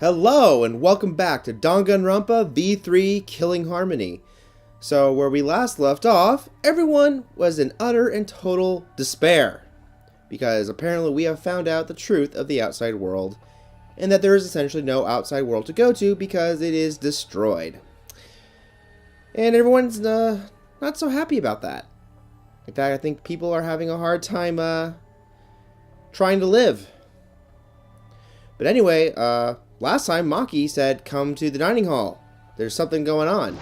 Hello and welcome back to Danganronpa V3 Killing Harmony. So where we last left off, everyone was in utter and total despair. Because apparently we have found out the truth of the outside world. And that there is essentially no outside world to go to because it is destroyed. And everyone's not so happy about that. In fact, I think people are having a hard time trying to live. But anyway, last time Maki said come to the dining hall. There's something going on.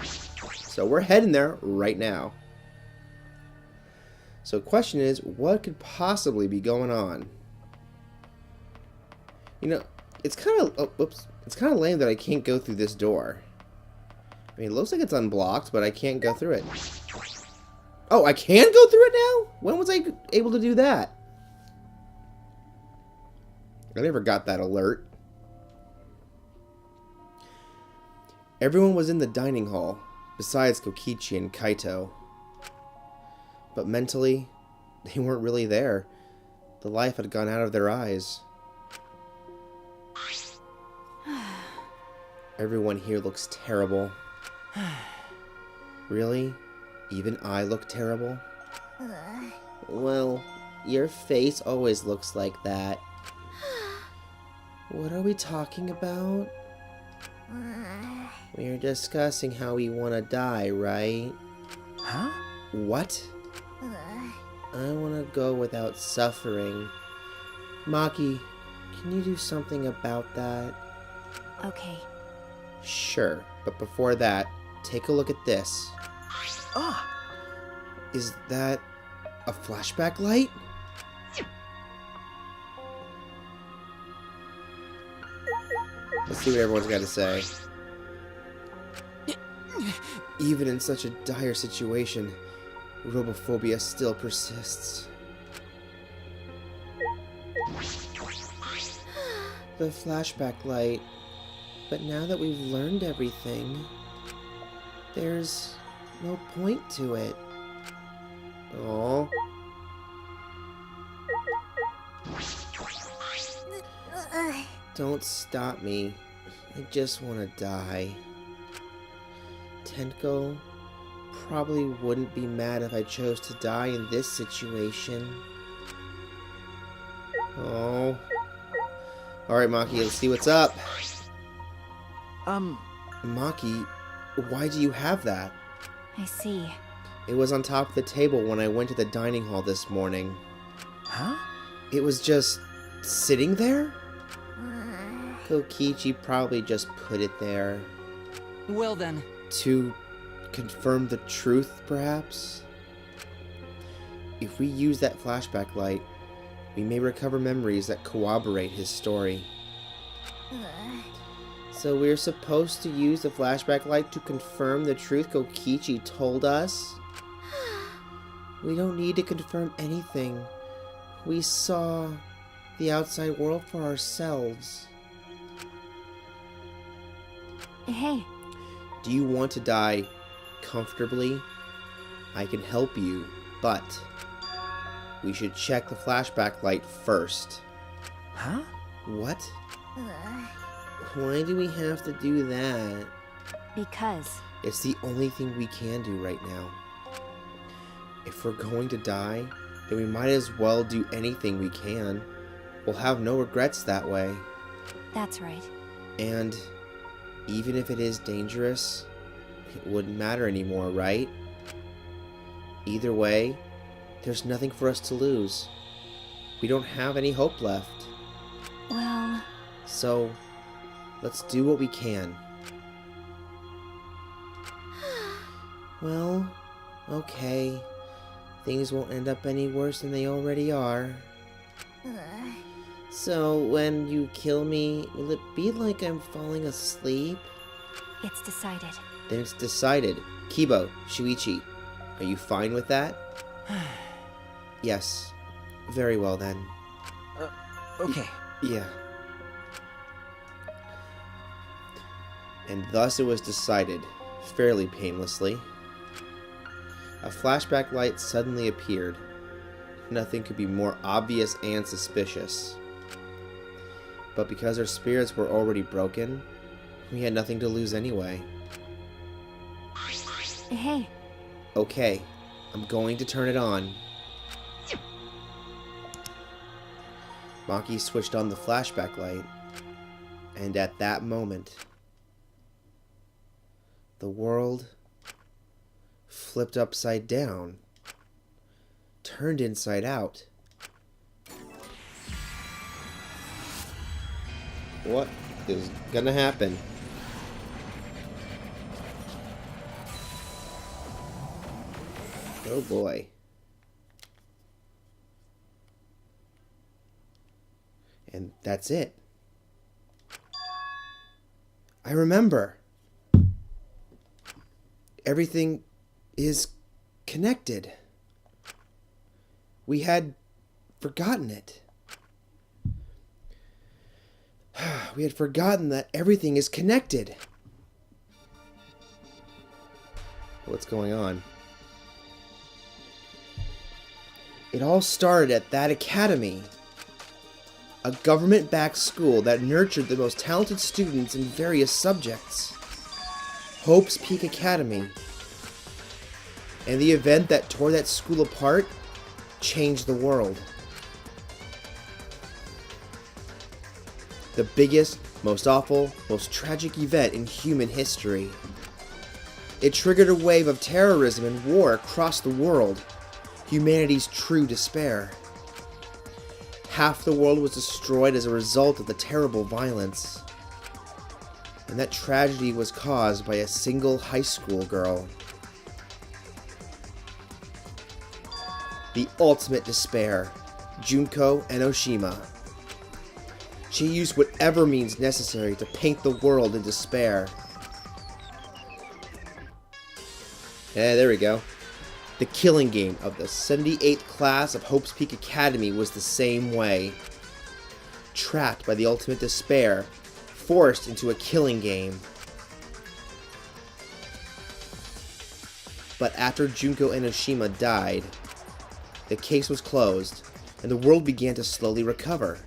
So we're heading there right now. So the question is, what could possibly be going on? You know, it's kind of it's kind of lame that I can't go through this door. I mean, it looks like it's unblocked, but I can't go through it. Oh, I can go through it now? When was I able to do that? I never got that alert. Everyone was in the dining hall, besides Kokichi and Kaito. But mentally, they weren't really there. The life had gone out of their eyes. Everyone here looks terrible. Really? Even I look terrible? Well, your face always looks like that. What are we talking about? We're discussing how we want to die, right? Huh? What? I want to go without suffering. Maki, can you do something about that? Okay. Sure, but before that, take a look at this. Ah! Is that a flashback light? Let's see what everyone's got to say. Even in such a dire situation, robophobia still persists. The flashback light. But now that we've learned everything, there's no point to it. Aww. Don't stop me. I just want to die. Tenko probably wouldn't be mad if I chose to die in this situation. Oh. Alright, Maki, let's see what's up. Maki, why do you have that? I see. It was on top of the table when I went to the dining hall this morning. Huh? It was just sitting there? Kokichi probably just put it there. Well then. To confirm the truth, perhaps? If we use that flashback light, we may recover memories that corroborate his story. So we're supposed to use the flashback light to confirm the truth Kokichi told us? We don't need to confirm anything. We saw the outside world for ourselves. Hey. Do you want to die comfortably? I can help you, but we should check the flashback light first. Huh? What? Why do we have to do that? Because. It's the only thing we can do right now. If we're going to die, then we might as well do anything we can. We'll have no regrets that way. That's right. And even if it is dangerous, it wouldn't matter anymore, right? Either way, there's nothing for us to lose. We don't have any hope left. Well... So, let's do what we can. Well, okay. Things won't end up any worse than they already are. So, when you kill me, will it be like I'm falling asleep? It's decided. Then it's decided. Kibo, Shuichi, are you fine with that? Yes. Very well then. Okay. Yeah. And thus it was decided, fairly painlessly. A flashback light suddenly appeared. Nothing could be more obvious and suspicious. But because our spirits were already broken, we had nothing to lose anyway. Hey, Okay, I'm going to turn it on. Maki switched on the flashback light, and at that moment, the world flipped upside down, turned inside out. What is gonna happen? Oh boy. And that's it. I remember. Everything is connected. We had forgotten it. We had forgotten that everything is connected. What's going on? It all started at that academy. A government-backed school that nurtured the most talented students in various subjects. Hope's Peak Academy. And the event that tore that school apart changed the world. The biggest, most awful, most tragic event in human history. It triggered a wave of terrorism and war across the world. Humanity's true despair. Half the world was destroyed as a result of the terrible violence. And that tragedy was caused by a single high school girl. The ultimate despair, Junko Enoshima. She used whatever means necessary to paint the world in despair. Yeah, there we go. The killing game of the 78th class of Hope's Peak Academy was the same way. Trapped by the ultimate despair, forced into a killing game. But after Junko Enoshima died, the case was closed, and the world began to slowly recover.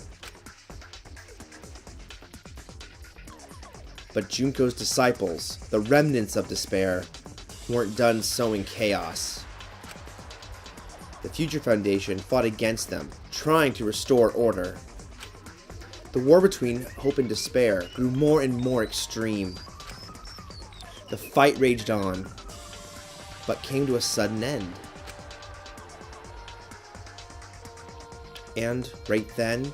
But Junko's disciples, the remnants of despair, weren't done sowing chaos. The Future Foundation fought against them, trying to restore order. The war between hope and despair grew more and more extreme. The fight raged on, but came to a sudden end. And right then,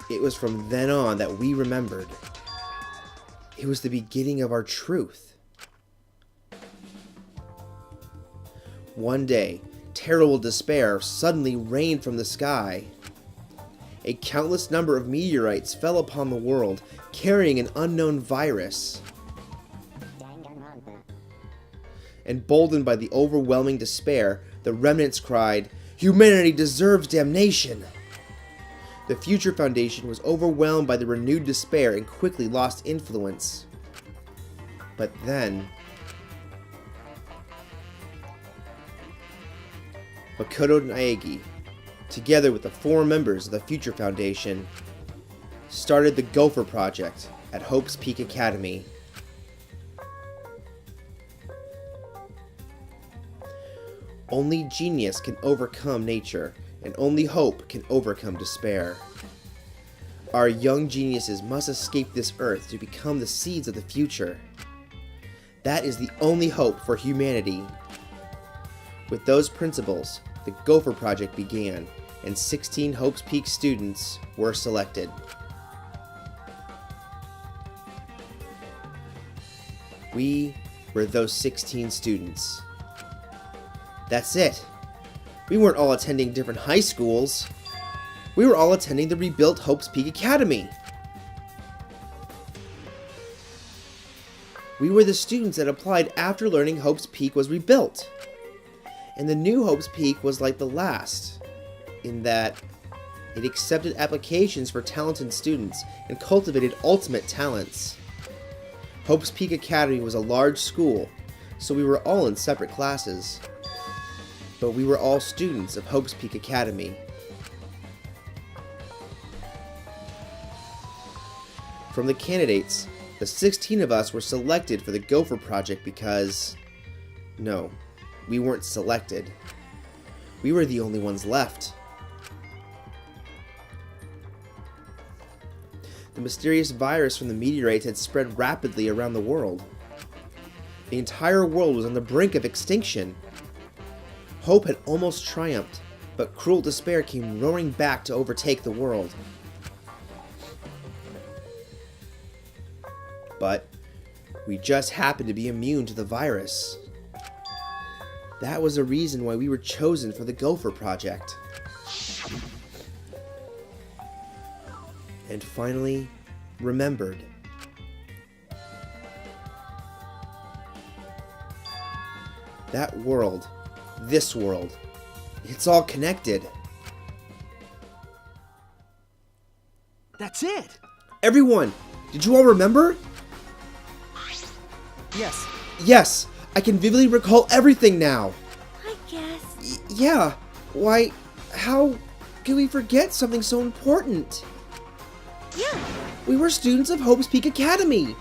it was from then on that we remembered. It was the beginning of our truth. One day, terrible despair suddenly rained from the sky. A countless number of meteorites fell upon the world, carrying an unknown virus. Emboldened by the overwhelming despair, the remnants cried, "Humanity deserves damnation!" The Future Foundation was overwhelmed by the renewed despair and quickly lost influence. But then, Makoto Naegi, together with the 4 members of the Future Foundation, started the Gopher Project at Hope's Peak Academy. Only genius can overcome nature, and only hope can overcome despair. Our young geniuses must escape this earth to become the seeds of the future. That is the only hope for humanity. With those principles, the Gopher Project began, and 16 Hope's Peak students were selected. We were those 16 students. That's it. We weren't all attending different high schools. We were all attending the rebuilt Hope's Peak Academy. We were the students that applied after learning Hope's Peak was rebuilt. And the new Hope's Peak was like the last, in that it accepted applications for talented students and cultivated ultimate talents. Hope's Peak Academy was a large school, so we were all in separate classes. But we were all students of Hope's Peak Academy. From the candidates, the 16 of us were selected for the Gopher Project because... No, we weren't selected. We were the only ones left. The mysterious virus from the meteorites had spread rapidly around the world. The entire world was on the brink of extinction. Hope had almost triumphed, but cruel despair came roaring back to overtake the world. But we just happened to be immune to the virus. That was the reason why we were chosen for the Gopher Project. And finally, remembered. That world, this world, it's all connected. That's it! Everyone, did you all remember? Yes. Yes, I can vividly recall everything now. I guess. Yeah, why, how could we forget something so important? Yeah. We were students of Hope's Peak Academy.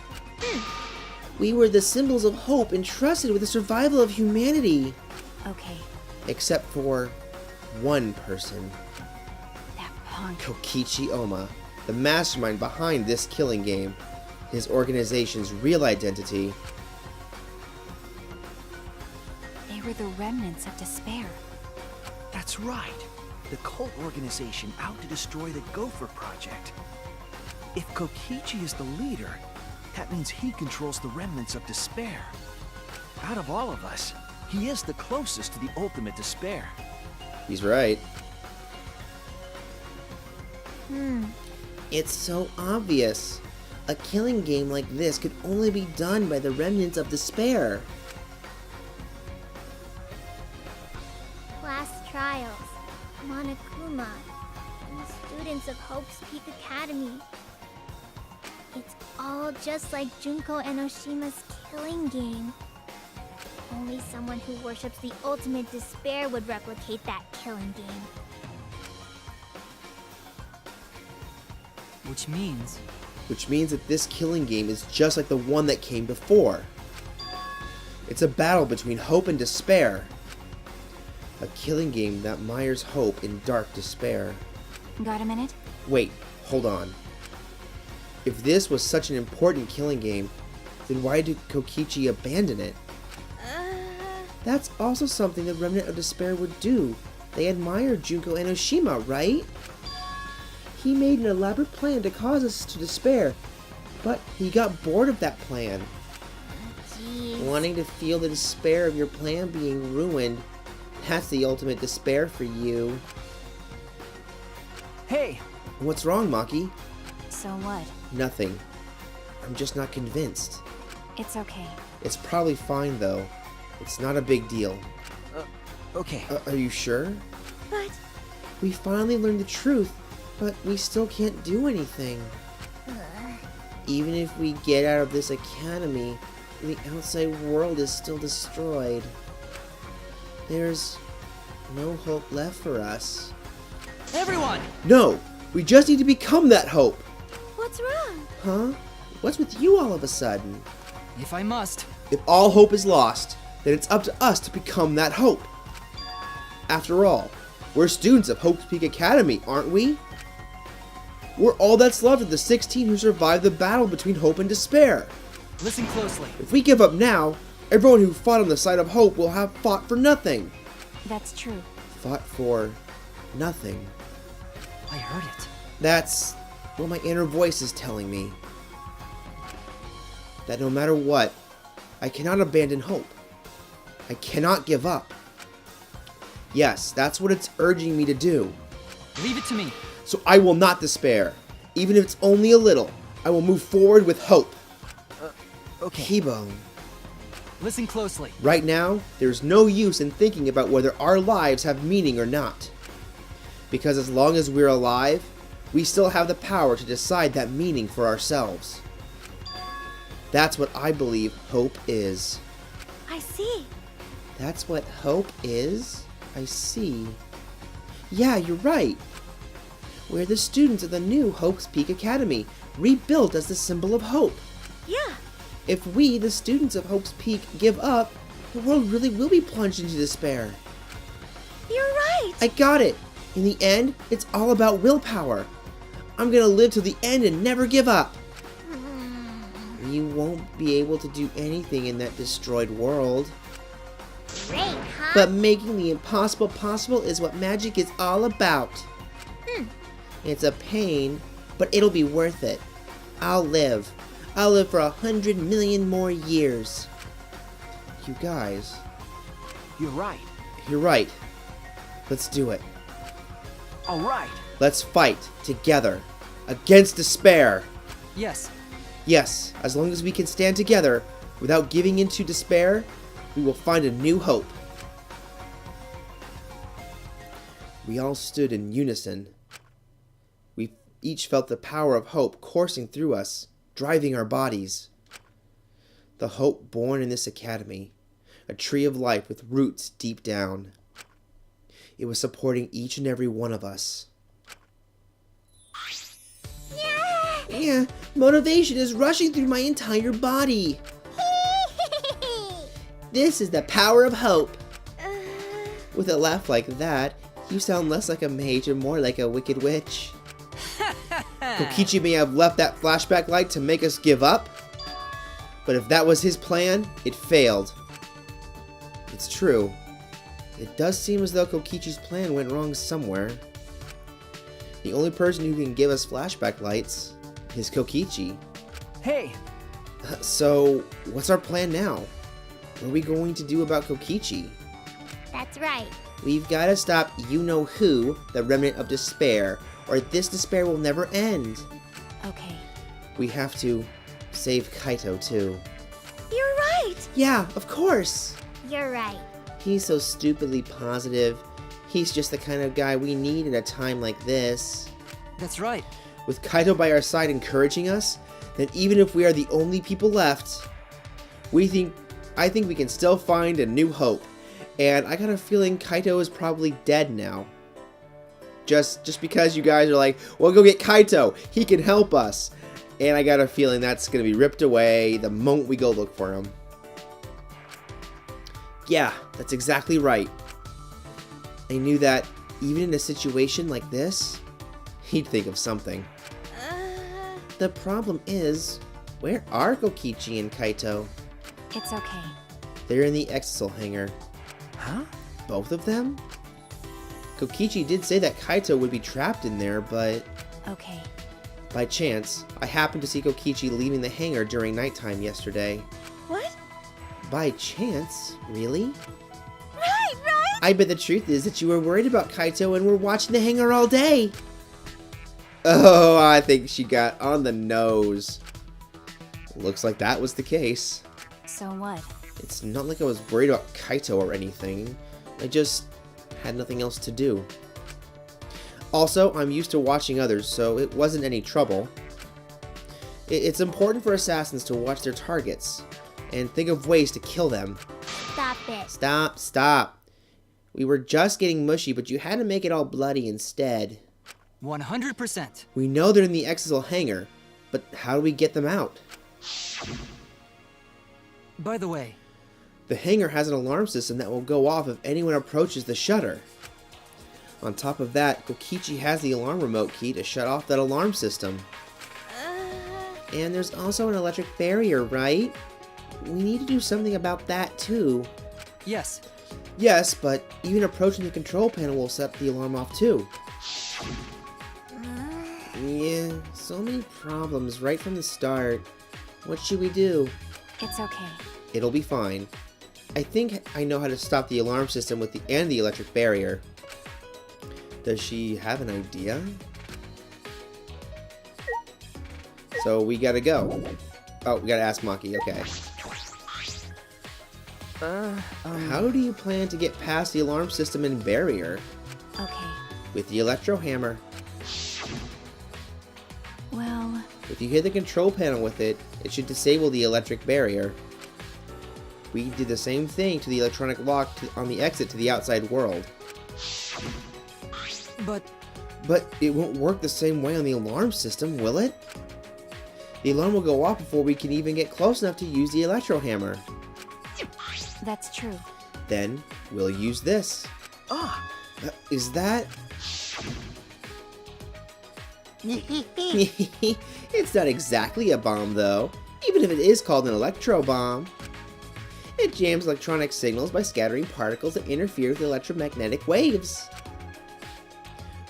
We were the symbols of hope entrusted with the survival of humanity. Okay. Except for one person. That punk. Kokichi Oma, the mastermind behind this killing game. His organization's real identity. They were the remnants of despair. That's right. The cult organization out to destroy the Gopher Project. If Kokichi is the leader, that means he controls the remnants of despair. Out of all of us, he is the closest to the ultimate despair. He's right. It's so obvious. A killing game like this could only be done by the remnants of despair. Class trials, Monokuma, and the students of Hope's Peak Academy. It's all just like Junko Enoshima's killing game. Only someone who worships the ultimate despair would replicate that killing game. Which means... Which means that this killing game is just like the one that came before. It's a battle between hope and despair. A killing game that mires hope in dark despair. Got a minute? Wait, hold on. If this was such an important killing game, then why did Kokichi abandon it? That's also something the Remnant of Despair would do. They admired Junko Enoshima, right? He made an elaborate plan to cause us to despair, but he got bored of that plan. Jeez. Wanting to feel the despair of your plan being ruined, that's the ultimate despair for you. Hey! What's wrong, Maki? So what? Nothing. I'm just not convinced. It's okay. It's probably fine, though. It's not a big deal. Okay. Are you sure? But We finally learned the truth, but we still can't do anything. Even if we get out of this academy, the outside world is still destroyed. There's no hope left for us. Everyone! No! We just need to become that hope! what's wrong? Huh? What's with you all of a sudden? If I must. If all hope is lost, then it's up to us to become that hope. After all, we're students of Hope's Peak Academy, aren't we? We're all that's left of the 16 who survived the battle between hope and despair. Listen closely. If we give up now, everyone who fought on the side of hope will have fought for nothing. That's true. Fought for nothing. I heard it. That's what my inner voice is telling me. That no matter what, I cannot abandon hope. I cannot give up. Yes, that's what it's urging me to do. Leave it to me. So I will not despair. Even if it's only a little, I will move forward with hope. Okay. Keybones. Listen closely. Right now, there's no use in thinking about whether our lives have meaning or not. Because as long as we're alive, we still have the power to decide that meaning for ourselves. That's what I believe hope is. I see. That's what hope is? I see. Yeah, you're right. We're the students of the new Hope's Peak Academy. rebuilt as the symbol of hope. Yeah. If we, the students of Hope's Peak, give up, the world really will be plunged into despair. You're right. I got it! In the end, it's all about willpower. I'm gonna live to the end and never give up. You won't be able to do anything in that destroyed world. Great, huh? But making the impossible possible is what magic is all about. It's a pain, but it'll be worth it. I'll live. I'll live for 100 million more years. You guys, You're right. you're right. Let's do it. All right. Let's fight together against despair. Yes. Yes, as long as we can stand together without giving in to despair, we will find a new hope. We all stood in unison. We each felt the power of hope coursing through us, driving our bodies. The hope born in this academy, a tree of life with roots deep down. It was supporting each and every one of us. Yeah, motivation is rushing through my entire body. This is the power of hope. With a laugh like that, you sound less like a mage and more like a wicked witch. Kokichi may have left that flashback light to make us give up, but if that was his plan, it failed. It's true. It does seem as though Kokichi's plan went wrong somewhere. The only person who can give us flashback lights is Kokichi. Hey, So, what's our plan now? What are we going to do about Kokichi? That's right. We've got to stop you-know-who, the remnant of despair, or this despair will never end. Okay. We have to save Kaito, too. You're right. Yeah, of course! You're right. He's so stupidly positive. He's just the kind of guy we need at a time like this. that's right. With Kaito by our side encouraging us, then even if we are the only people left, I think we can still find a new hope. And I got a feeling Kaito is probably dead now. Just because you guys are like, well, go get Kaito. He can help us. And I got a feeling that's going to be ripped away the moment we go look for him. Yeah, that's exactly right. I knew that even in a situation like this, he'd think of something. The problem is, where are Kokichi and Kaito? It's okay. They're in the Exisal hangar. Huh? Both of them? Kokichi did say that Kaito would be trapped in there, but Okay. by chance, I happened to see Kokichi leaving the hangar during nighttime yesterday. What? By chance? Really? Right. I bet the truth is that you were worried about Kaito and were watching the hangar all day. Oh, I think she got on the nose. Looks like that was the case. So what? It's not like I was worried about Kaito or anything. I just had nothing else to do. Also, I'm used to watching others, so it wasn't any trouble. It's important for assassins to watch their targets and think of ways to kill them. Stop it. Stop. We were just getting mushy, but you had to make it all bloody instead. 100%. We know they're in the Exisal hangar, but how do we get them out? By the way, The hangar has an alarm system that will go off if anyone approaches the shutter. On top of that, Kokichi has the alarm remote key to shut off that alarm system. And there's also an electric barrier, right? We need to do something about that too. yes. Yes, but even approaching the control panel will set the alarm off too. Yeah, so many problems right from the start. What should we do? It's okay. It'll be fine. I think I know how to stop the alarm system with the electric barrier. Does she have an idea? So we gotta go. Oh, we gotta ask Maki, okay. How do you plan to get past the alarm system and barrier? Okay. With the electro hammer. Well, If you hit the control panel with it, it should disable the electric barrier. We did the same thing to the electronic lock on the exit to the outside world. But But it won't work the same way on the alarm system, will it? The alarm will go off before we can even get close enough to use the electro hammer. That's true. Then we'll use this. Ah, Is that... It's not exactly a bomb, though, even if it is called an electro bomb. It jams electronic signals by scattering particles that interfere with electromagnetic waves.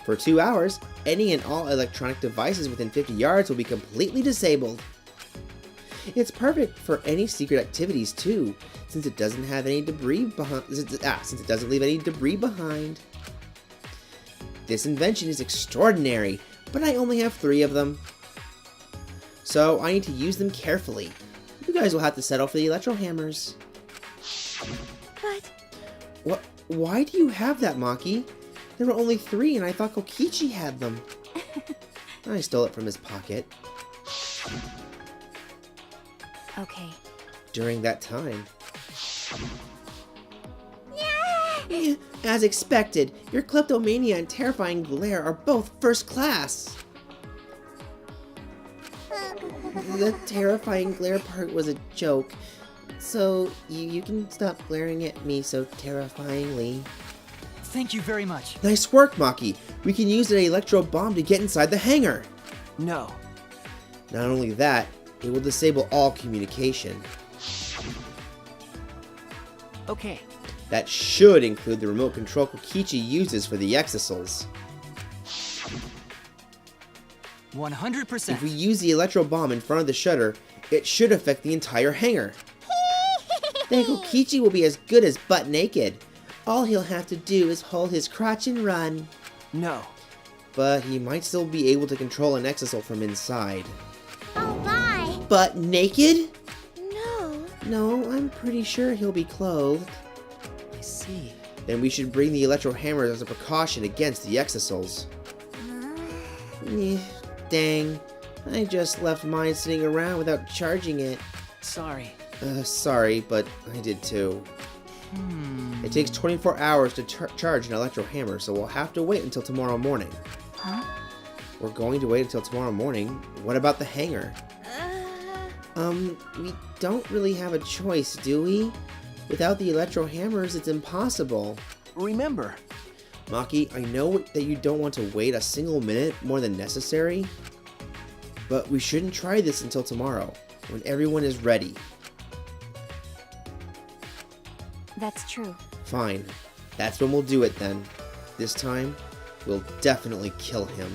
For 2 hours, any and all electronic devices within 50 yards will be completely disabled. It's perfect for any secret activities too, since it doesn't have any debris behind. Since it doesn't leave any debris behind. This invention is extraordinary, but I only have 3 of them, so I need to use them carefully. You guys will have to settle for the electro hammers. But What? Why do you have that, Maki? There were only 3, and I thought Kokichi had them. I stole it from his pocket. Okay. During that time. As expected, your kleptomania and terrifying glare are both first class. The terrifying glare part was a joke, so you can stop glaring at me so terrifyingly. thank you very much. Nice work, Maki. We can use an electro bomb to get inside the hangar. No. Not only that, it will disable all communication. Okay. That should include the remote control Kokichi uses for the exosols. 100%. If we use the electro bomb in front of the shutter, it should affect the entire hangar. Then Kokichi will be as good as butt naked. All he'll have to do is hold his crotch and run. No. But he might still be able to control an exosol from inside. oh my! Butt naked? No. No, I'm pretty sure he'll be clothed. I see. Then we should bring the electro hammers as a precaution against the exosols. Dang. I just left mine sitting around without charging it. Sorry. Sorry, but I did too. It takes 24 hours to charge an electro hammer, so we'll have to wait until tomorrow morning. Huh? We're going to wait until tomorrow morning. What about the hangar? We don't really have a choice, do we? Without the electro hammers, it's impossible. Remember, Maki, I know that you don't want to wait a single minute more than necessary, but we shouldn't try this until tomorrow, when everyone is ready. That's true. Fine. That's when we'll do it then. This time, we'll definitely kill him.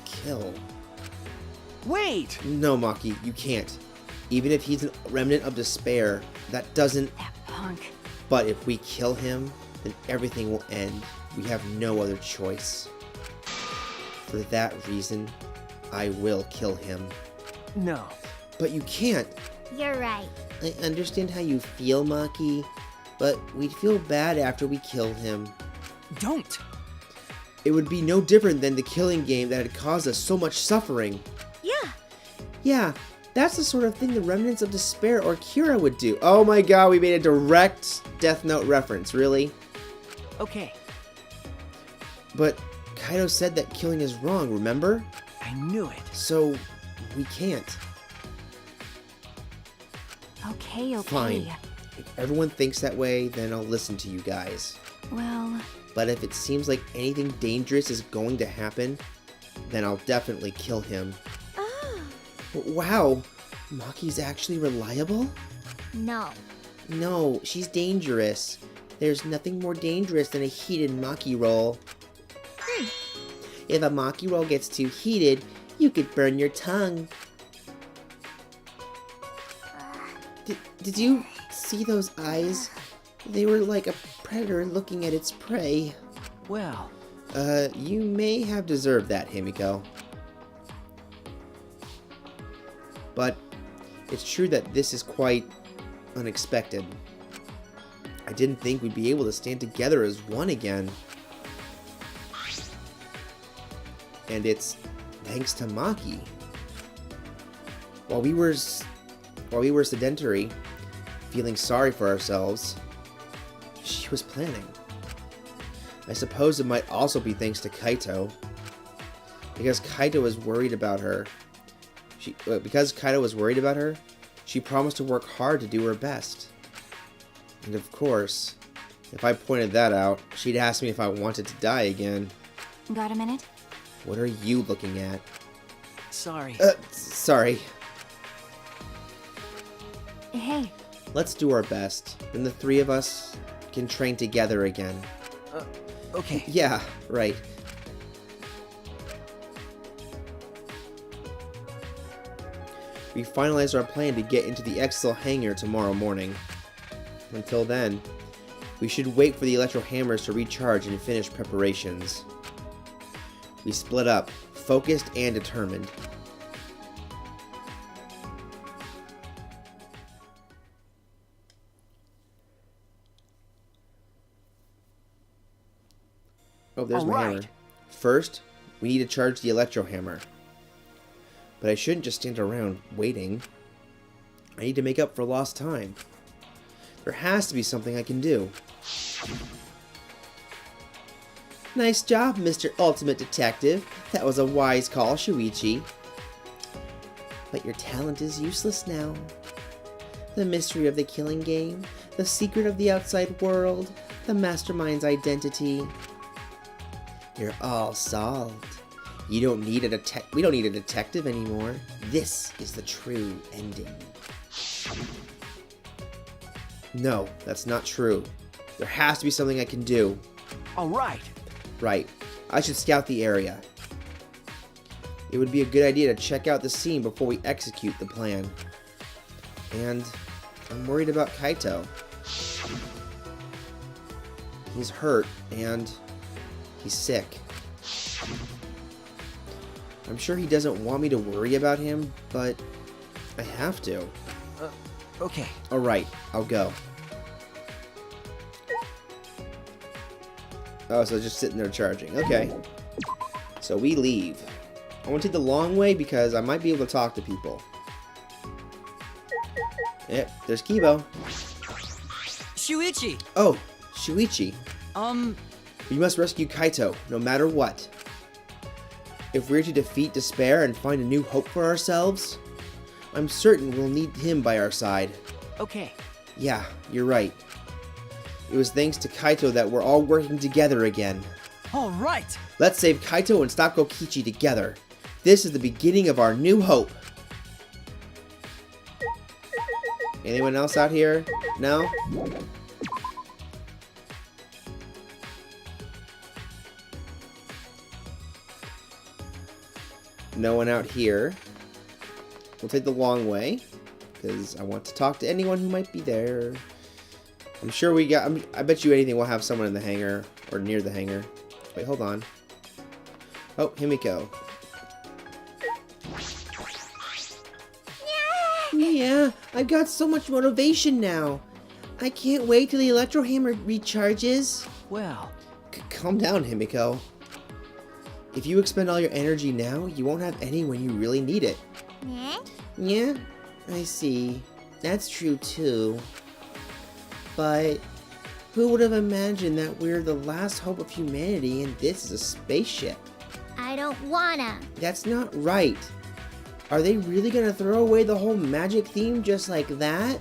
Kill? wait! No, Maki, you can't. Even if he's a remnant of despair, that doesn't... That punk. But if we kill him, then everything will end. We have no other choice. For that reason, I will kill him. No. But you can't. You're right. I understand how you feel, Maki, but we'd feel bad after we killed him. Don't! It would be no different than the killing game that had caused us so much suffering. Yeah. Yeah, that's the sort of thing the remnants of despair or Kira would do. Oh my god, we made a direct Death Note reference, really? Okay, But Kaido said that killing is wrong, remember? I knew it. So, we can't. Okay, okay. Fine. If everyone thinks that way, then I'll listen to you guys. Well, But if it seems like anything dangerous is going to happen, then I'll definitely kill him. Oh. Wow, Maki's actually reliable? No. No, she's dangerous. There's nothing more dangerous than a heated Maki roll. If a Maki roll gets too heated, you could burn your tongue. Did you see those eyes? They were like a predator looking at its prey. Well, You may have deserved that, Himiko. But it's true that this is quite unexpected. I didn't think we'd be able to stand together as one again. And it's thanks to Maki. While we were sedentary, feeling sorry for ourselves, she was planning. I suppose it might also be thanks to Kaito, because Kaito was worried about her. Because Kaito was worried about her, she promised to work hard to do her best. And of course, if I pointed that out, she'd ask me if I wanted to die again. Got a minute? What are you looking at? Sorry. Sorry. Hey, Let's do our best. Then the three of us can train together again. Okay. Yeah, right. We finalized our plan to get into the Excel hangar tomorrow morning. Until then, we should wait for the electro hammers to recharge and finish preparations. We split up, focused and determined. Oh, there's my hammer. Alright. First, we need to charge the electro hammer. But I shouldn't just stand around waiting. I need to make up for lost time. There has to be something I can do. Nice job, Mr. Ultimate Detective. That was a wise call, Shuichi. But your talent is useless now. The mystery of the killing game, the secret of the outside world, the mastermind's identity. You're all solved. We don't need a detective anymore. This is the true ending. No, that's not true. There has to be something I can do. All right. Right. I should scout the area. It would be a good idea to check out the scene before we execute the plan. And I'm worried about Kaito. He's hurt and he's sick. I'm sure he doesn't want me to worry about him, but I have to. Okay. Alright, I'll go. Oh, so just sitting there charging. Okay. So we leave. I want to take the long way because I might be able to talk to people. Yep, there's Kibo. Shuichi! Oh, Shuichi. We must rescue Kaito, no matter what. If we're to defeat despair and find a new hope for ourselves, I'm certain we'll need him by our side. Okay. Yeah, you're right. It was thanks to Kaito that we're all working together again. All right. Let's save Kaito and stop Kokichi together. This is the beginning of our new hope. Anyone else out here? No? No one out here. We'll take the long way, because I want to talk to anyone who might be there. I'm sure we got... I bet you anything we'll have someone in the hangar, or near the hangar. Wait, hold on. Oh, Himiko. Yeah, I've got so much motivation now. I can't wait till the electro hammer recharges. Well, Calm down, Himiko. If you expend all your energy now, you won't have any when you really need it. Eh? Yeah, I see. That's true too. But who would have imagined that we're the last hope of humanity and this is a spaceship? I don't wanna. That's not right. Are they really gonna throw away the whole magic theme just like that?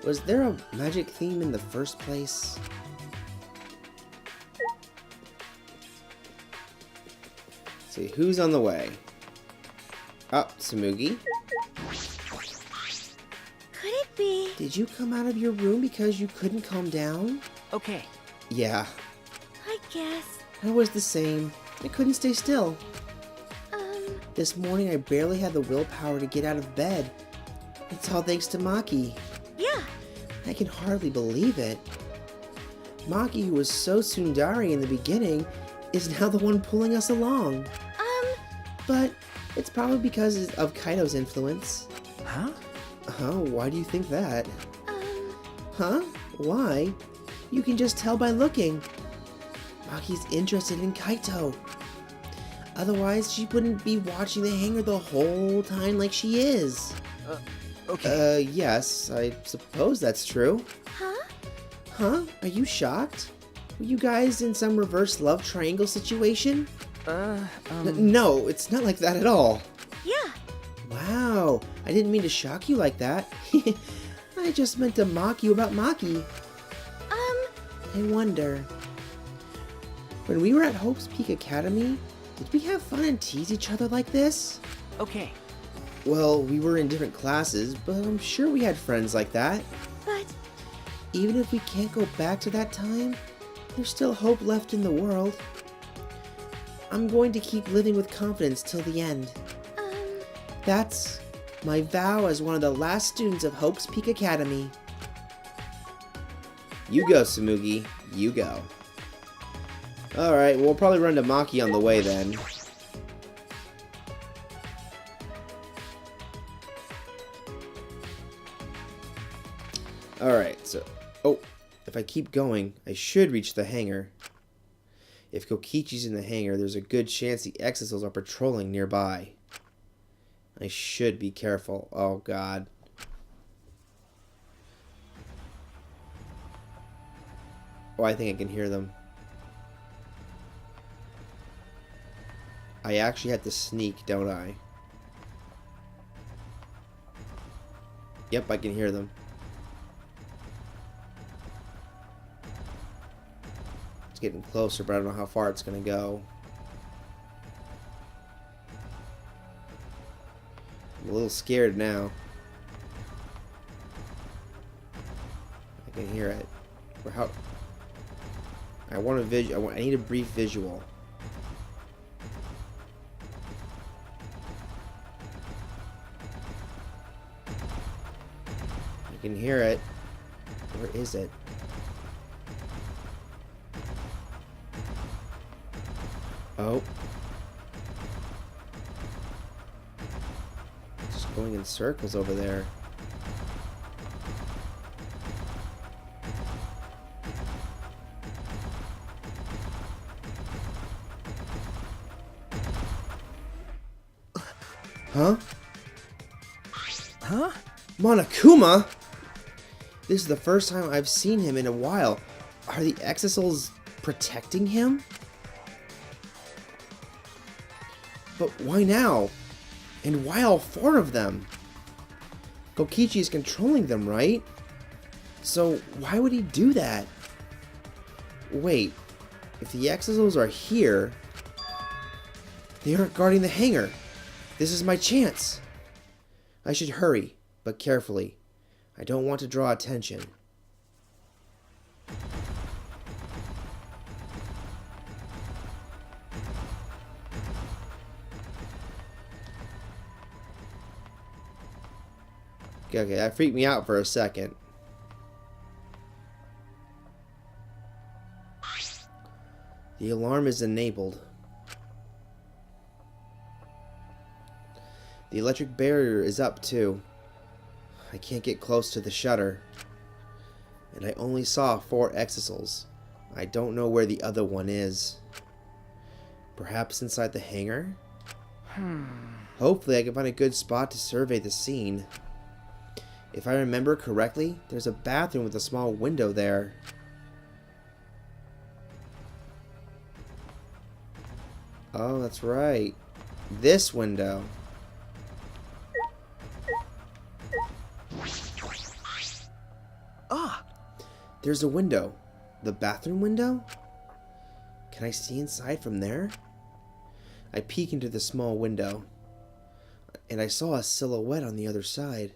Was there a magic theme in the first place? Let's see, who's on the way? Oh, Tsumugi. Could it be? Did you come out of your room because you couldn't calm down? okay. Yeah, I guess. I was the same. I couldn't stay still. This morning I barely had the willpower to get out of bed. It's all thanks to Maki. Yeah. I can hardly believe it. Maki, who was so tsundere in the beginning, is now the one pulling us along. But it's probably because of Kaito's influence. Huh? Huh? Why do you think that? Huh? Why? You can just tell by looking. Maki's interested in Kaito. Otherwise, she wouldn't be watching the hangar the whole time like she is. Okay. Yes, I suppose that's true. Huh? Huh? Are you shocked? Were you guys in some reverse love triangle situation? No, it's not like that at all. Wow, I didn't mean to shock you like that. I just meant to mock you about Maki. I wonder, when we were at Hope's Peak Academy, did we have fun and tease each other like this? Okay, Well, we were in different classes, but I'm sure we had friends like that. But Even if we can't go back to that time, there's still hope left in the world. I'm going to keep living with confidence till the end. That's my vow as one of the last students of Hope's Peak Academy. You go, Tsumugi. You go. Alright, we'll probably run to Maki on the way then. Alright, so... Oh, if I keep going, I should reach the hangar. If Kokichi's in the hangar, there's a good chance the Exisals are patrolling nearby. I should be careful. Oh, God. Oh, I think I can hear them. I actually have to sneak, don't I? Yep, I can hear them. It's getting closer, but I don't know how far it's gonna go. I'm a little scared now. I can hear it. Or how? I want a I need a brief visual. I can hear it. Where is it? Oh. Just going in circles over there. Huh? huh? Monokuma? This is the first time I've seen him in a while. Are the Exisals protecting him? But why now? And why all four of them? Kokichi is controlling them, right? So why would he do that? Wait, if the Exisals are here, they aren't guarding the hangar. This is my chance. I should hurry, but carefully. I don't want to draw attention. Okay, that freaked me out for a second. The alarm is enabled. The electric barrier is up too. I can't get close to the shutter. And I only saw 4 Exisals. I don't know where the other one is. Perhaps inside the hangar? Hopefully I can find a good spot to survey the scene. If I remember correctly, there's a bathroom with a small window there. Oh, that's right. This window. Ah! There's a window. The bathroom window? Can I see inside from there? I peek into the small window, and I saw a silhouette on the other side.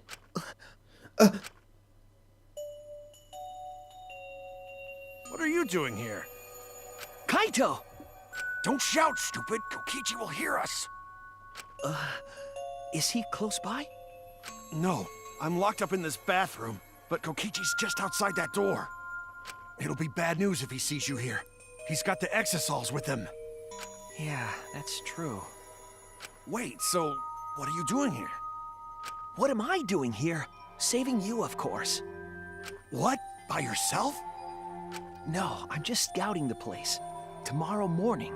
What are you doing here? Kaito! Don't shout, stupid! Kokichi will hear us! Is he close by? No, I'm locked up in this bathroom, but Kokichi's just outside that door. It'll be bad news if he sees you here. He's got the Exisals with him. Yeah, that's true. Wait, so what are you doing here? What am I doing here? Saving you, of course. What? By yourself? No, I'm just scouting the place. Tomorrow morning,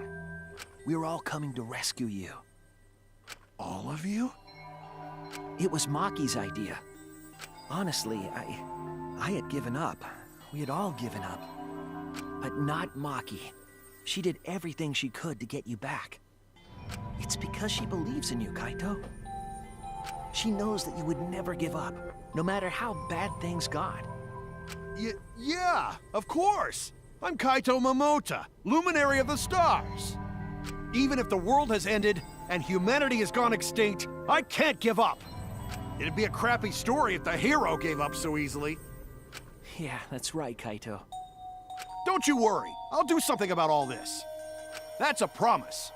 we're all coming to rescue you. All of you? It was Maki's idea. Honestly, I had given up. We had all given up. But not Maki. She did everything she could to get you back. It's because she believes in you, Kaito. She knows that you would never give up, no matter how bad things got. Yeah, of course. I'm Kaito Momota, Luminary of the Stars. Even if the world has ended and humanity has gone extinct, I can't give up. It'd be a crappy story if the hero gave up so easily. Yeah, that's right, Kaito. Don't you worry. I'll do something about all this. That's a promise.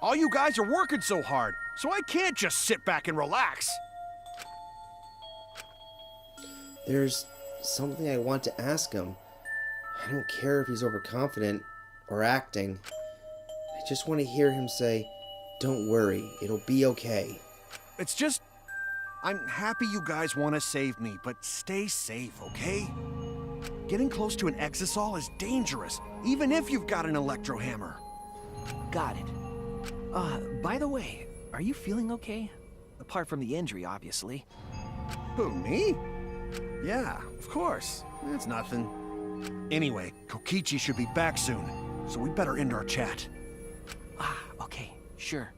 All you guys are working so hard, so I can't just sit back and relax. There's something I want to ask him. I don't care if he's overconfident or acting. I just want to hear him say, "Don't worry, it'll be okay." It's just... I'm happy you guys want to save me, but stay safe, okay? Getting close to an exisal is dangerous, even if you've got an electro hammer. Got it. By the way, are you feeling okay? Apart from the injury, obviously. Who, me? Yeah, of course. That's nothing. Anyway, Kokichi should be back soon, so we better end our chat. Okay, sure.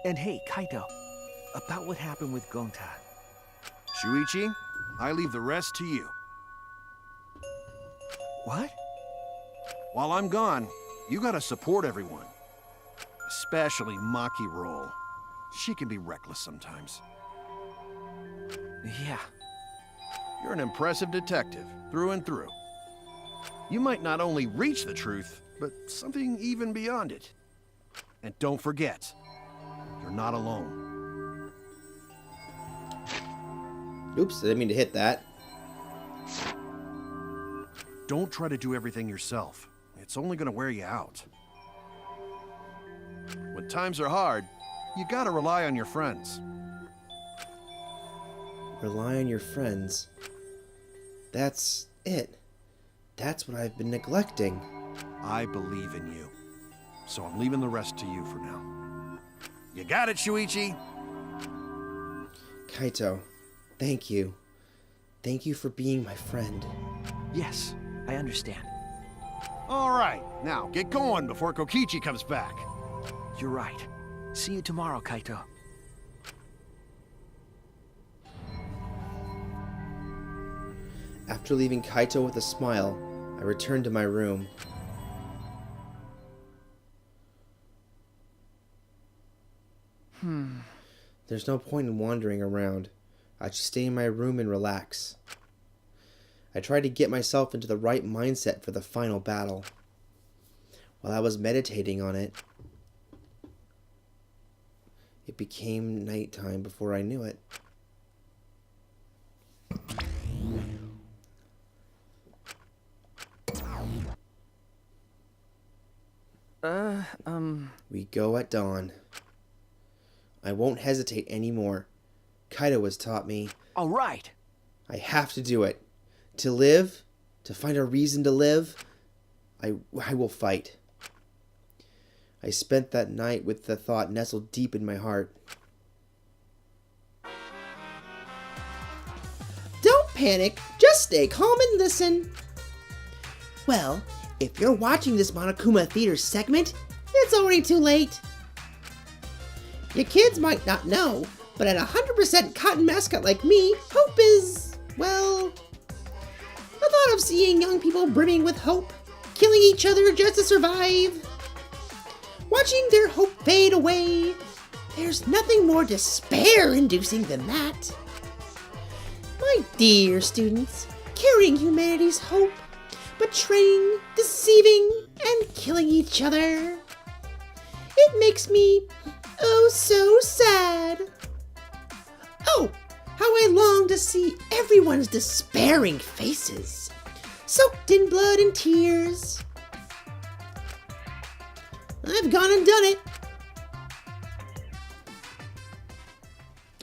And hey, Kaito, about what happened with Gonta. Shuichi, I leave the rest to you. What? While I'm gone, you gotta support everyone. Especially Maki Roll. She can be reckless sometimes. Yeah. You're an impressive detective, through and through. You might not only reach the truth, but something even beyond it. And don't forget, you're not alone. Oops, I didn't mean to hit that. Don't try to do everything yourself. It's only gonna wear you out. When times are hard, you gotta rely on your friends. Rely on your friends. That's it. That's what I've been neglecting. I believe in you. So I'm leaving the rest to you for now. You got it, Shuichi? Kaito, thank you. Thank you for being my friend. Yes, I understand. All right, now get going before Kokichi comes back. You're right. See you tomorrow, Kaito. After leaving Kaito with a smile, I returned to my room. There's no point in wandering around. I should stay in my room and relax. I tried to get myself into the right mindset for the final battle. While I was meditating on it, it became nighttime before I knew it. We go at dawn. I won't hesitate anymore. Kaito has taught me. All right. I have to do it. To live, to find a reason to live, I will fight. I spent that night with the thought nestled deep in my heart. Don't panic, just stay calm and listen. Well, if you're watching this Monokuma Theater segment, it's already too late. Your kids might not know, but at 100% cotton mascot like me, hope is, well, the thought of seeing young people brimming with hope, killing each other just to survive, watching their hope fade away, there's nothing more despair-inducing than that. My dear students, carrying humanity's hope, betraying, deceiving, and killing each other. It makes me, oh, so sad. Oh, how I long to see everyone's despairing faces, soaked in blood and tears. I've gone and done it.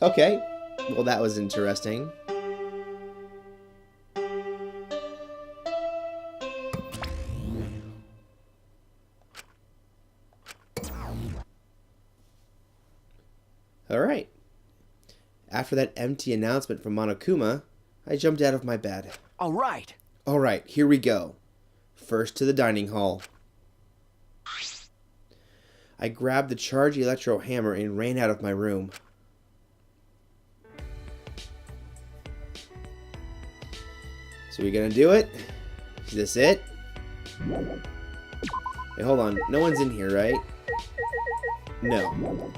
Okay, well that was interesting. Alright. After that empty announcement from Monokuma, I jumped out of my bed. All right. Alright, here we go. First to the dining hall. I grabbed the charged electro hammer and ran out of my room. So we're gonna do it? Is this it? Hey, hold on. No one's in here, right? No.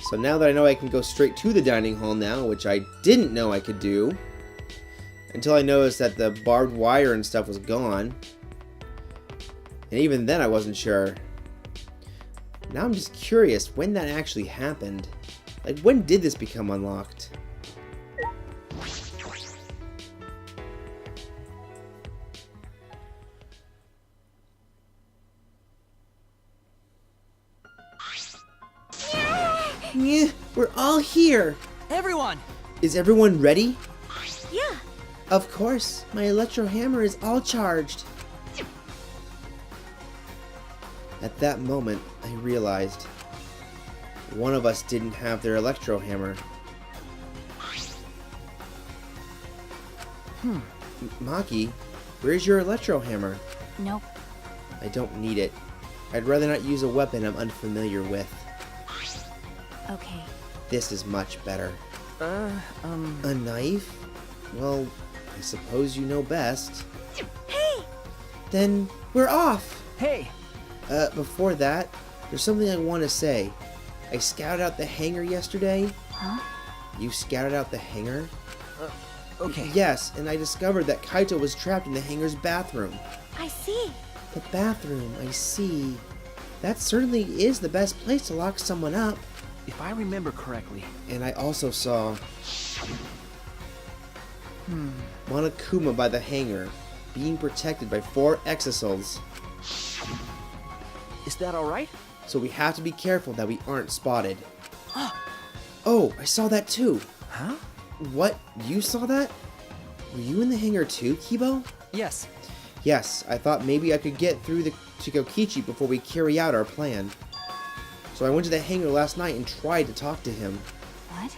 So now that I know I can go straight to the dining hall now, which I didn't know I could do, until I noticed that the barbed wire and stuff was gone. And even then I wasn't sure. Now I'm just curious when that actually happened. Like, when did this become unlocked? Yeah, we're all here. Everyone! Is everyone ready? Yeah. Of course. My electro hammer is all charged. At that moment, I realized one of us didn't have their electro hammer. Maki, where's your electro hammer? Nope. I don't need it. I'd rather not use a weapon I'm unfamiliar with. Okay. This is much better. A knife? Well, I suppose you know best. Hey! Then we're off! Hey! Before that, there's something I want to say. I scouted out the hangar yesterday. Huh? You scouted out the hangar? Okay. Yes, and I discovered that Kaito was trapped in the hangar's bathroom. I see. The bathroom, I see. That certainly is the best place to lock someone up. If I remember correctly, And I also saw Monokuma by the hangar, being protected by 4 exosols. is that alright? So we have to be careful that we aren't spotted. Oh, I saw that too. Huh? What? You saw that? Were you in the hangar too, Kibo? Yes. Yes, I thought maybe I could get through to Kokichi before we carry out our plan. So I went to the hangar last night and tried to talk to him. What?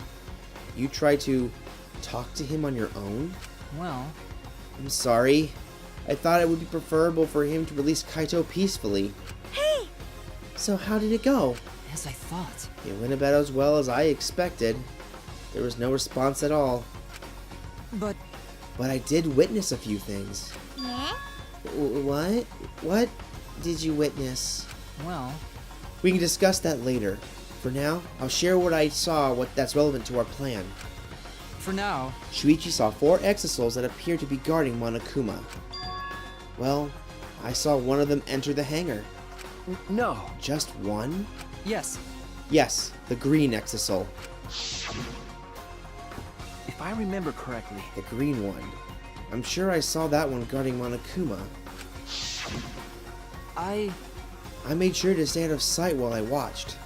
You tried to talk to him on your own? Well, I'm sorry. I thought it would be preferable for him to release Kaito peacefully. Hey! So how did it go? as I thought. It went about as well as I expected. There was no response at all. But But I did witness a few things. Yeah? What? What did you witness? well, We can discuss that later. For now, I'll share what I saw that's relevant to our plan. for now, Shuichi saw 4 exosols that appeared to be guarding Monokuma. Well, I saw one of them enter the hangar. No. Just one? yes. Yes, the green exosol. If I remember correctly, The green one. I'm sure I saw that one guarding Monokuma. I made sure to stay out of sight while I watched.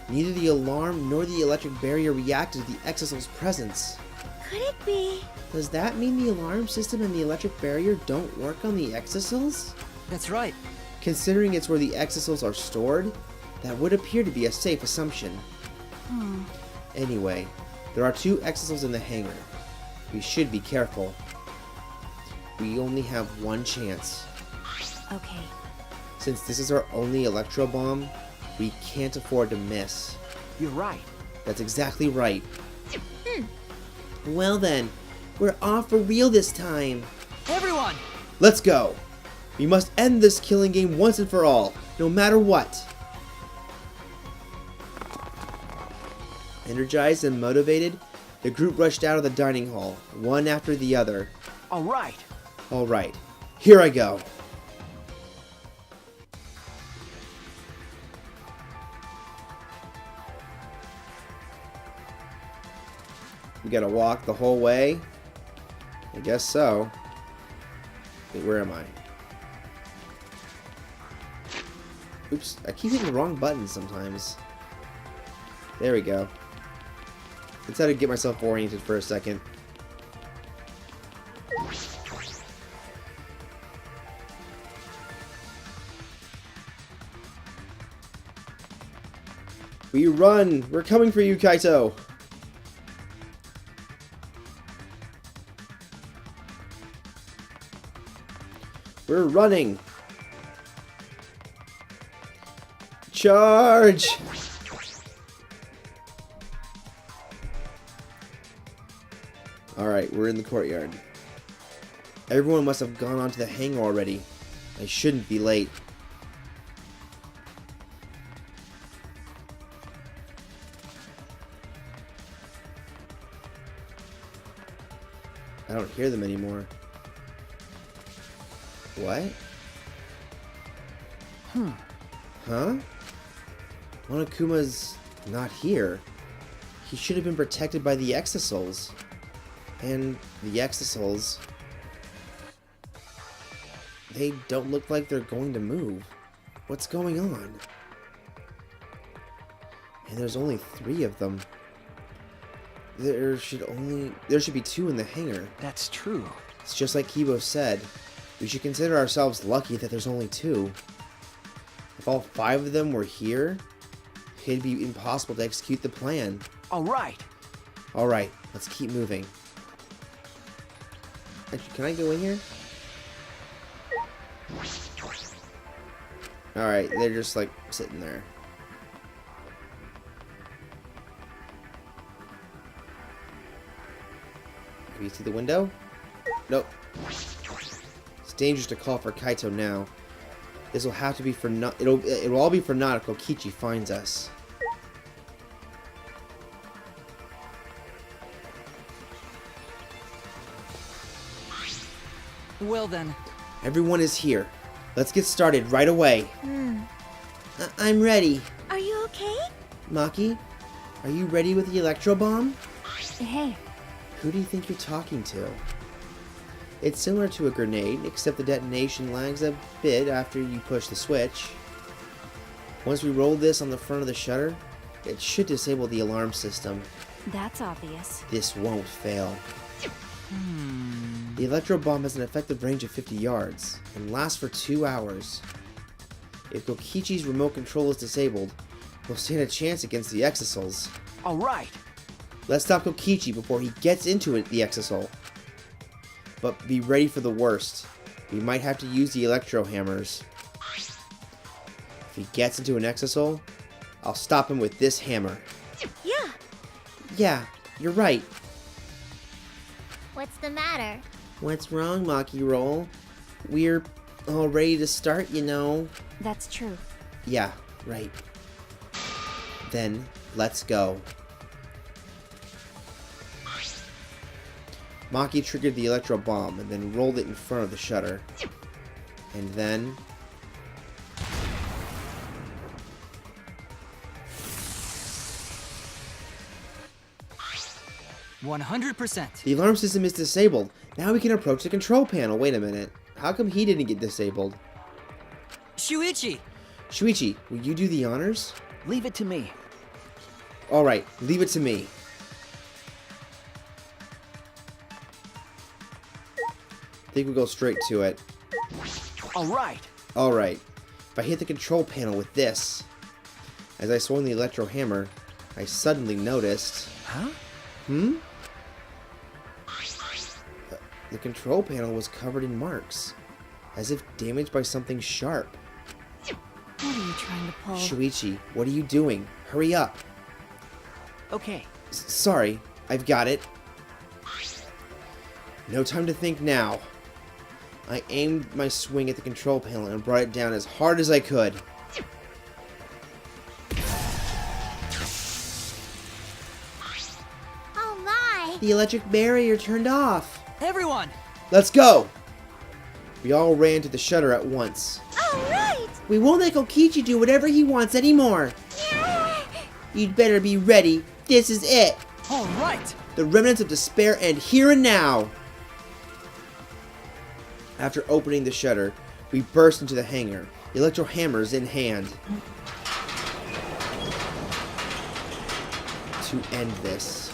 Neither the alarm nor the electric barrier reacted to the exosol's presence. Could it be? Does that mean the alarm system and the electric barrier don't work on the exosols? That's right. Considering it's where the exosols are stored, that would appear to be a safe assumption. Anyway, there are 2 exosols in the hangar. We should be careful. We only have one chance. Okay. Since this is our only electro bomb, we can't afford to miss. you're right. That's exactly right. Well then, we're off for real this time. Everyone! Let's go. We must end this killing game once and for all, no matter what. Energized and motivated, the group rushed out of the dining hall, one after the other. All right. All right, here I go. We gotta walk the whole way? I guess so. Wait, where am I? Oops, I keep hitting the wrong button sometimes. There we go. Let's try to get myself oriented for a second. We run! We're coming for you, Kaito! We're running! Charge! Alright, we're in the courtyard. Everyone must have gone onto the hangar already. I shouldn't be late. I don't hear them anymore. What? Huh? Monokuma's not here. He should have been protected by the exisouls. And the exisouls... they don't look like they're going to move. What's going on? And there's only 3 of them. There should be 2 in the hangar. That's true. It's just like Kibo said. We should consider ourselves lucky that there's only 2. If all 5 of them were here, it'd be impossible to execute the plan. All right. Alright, let's keep moving. Actually, can I go in here? Alright, they're just like sitting there. Can you see the window? Nope. It's dangerous to call for Kaito now. This will have to be for it'll all be for naught if Kokichi finds us. Well then. Everyone is here. Let's get started right away. I'm ready. Are you okay? Maki, are you ready with the electro bomb? Hey, Who do you think you're talking to? It's similar to a grenade, except the detonation lags a bit after you push the switch. Once we roll this on the front of the shutter, it should disable the alarm system. that's obvious. This won't fail. The electro bomb has an effective range of 50 yards and lasts for 2 hours. If Kokichi's remote control is disabled, we'll stand a chance against the exisouls. All right. Let's stop Kokichi before he gets into the exisol. But be ready for the worst. We might have to use the electro hammers. If he gets into an exisol, I'll stop him with this hammer. Yeah. Yeah, you're right. What's the matter? What's wrong, Maki Roll? We're all ready to start, you know. That's true. Yeah, right. Then, let's go. Maki triggered the electro bomb and then rolled it in front of the shutter. And then... 100%. the alarm system is disabled. Now we can approach the control panel. Wait a minute. How come he didn't get disabled? Shuichi! Shuichi, will you do the honors? Leave it to me. Alright, leave it to me. I think we'll go straight to it. All right. Alright, if I hit the control panel with this. As I swung the electro hammer, I suddenly noticed... Huh? The control panel was covered in marks, as if damaged by something sharp. What are you trying to pull? Shuichi, what are you doing? Hurry up. Okay. Sorry, I've got it. No time to think now. I aimed my swing at the control panel and brought it down as hard as I could. Oh my! The electric barrier turned off. Everyone! Let's go! We all ran to the shutter at once. Alright! We won't let Kokichi do whatever he wants anymore. Yeah! You'd better be ready. This is it. Alright! The remnants of despair end here and now. After opening the shutter, we burst into the hangar, the electro hammers in hand. To end this.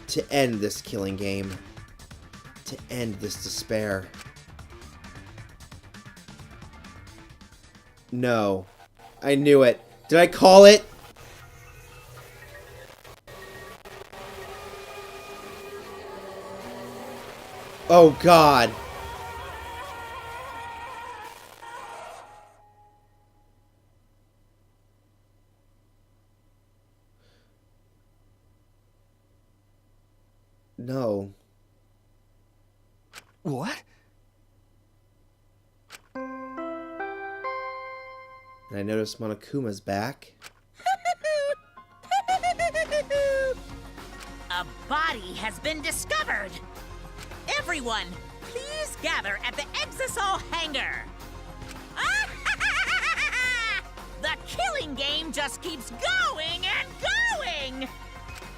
To end this killing game. To end this despair. No. I knew it. Did I call it? Oh God. No. What? And I noticed Monokuma's back. A body has been discovered! Everyone, please gather at the Exisol hangar! The killing game just keeps going and going!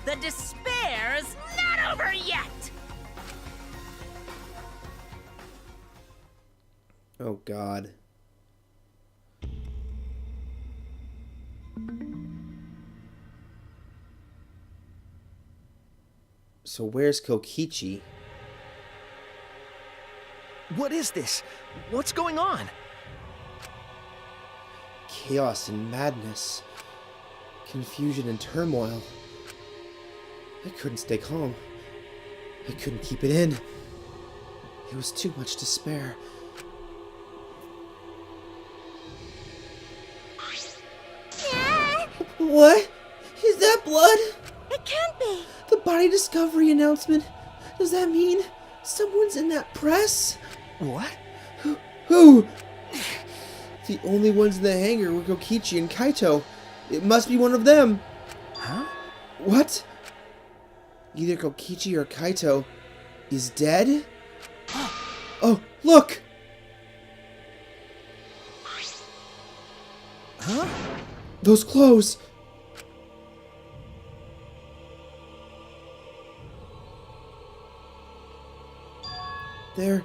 The despair's not over yet! Oh god. So where's Kokichi? What is this? What's going on? Chaos and madness. Confusion and turmoil. I couldn't stay calm. I couldn't keep it in. It was too much despair. What? Is that blood? It can't be. The body discovery announcement. Does that mean someone's in that press? What? Who? The only ones in the hangar were Kokichi and Kaito. It must be one of them. Huh? What? Either Kokichi or Kaito is dead? Oh, look! Huh? Those clothes! They're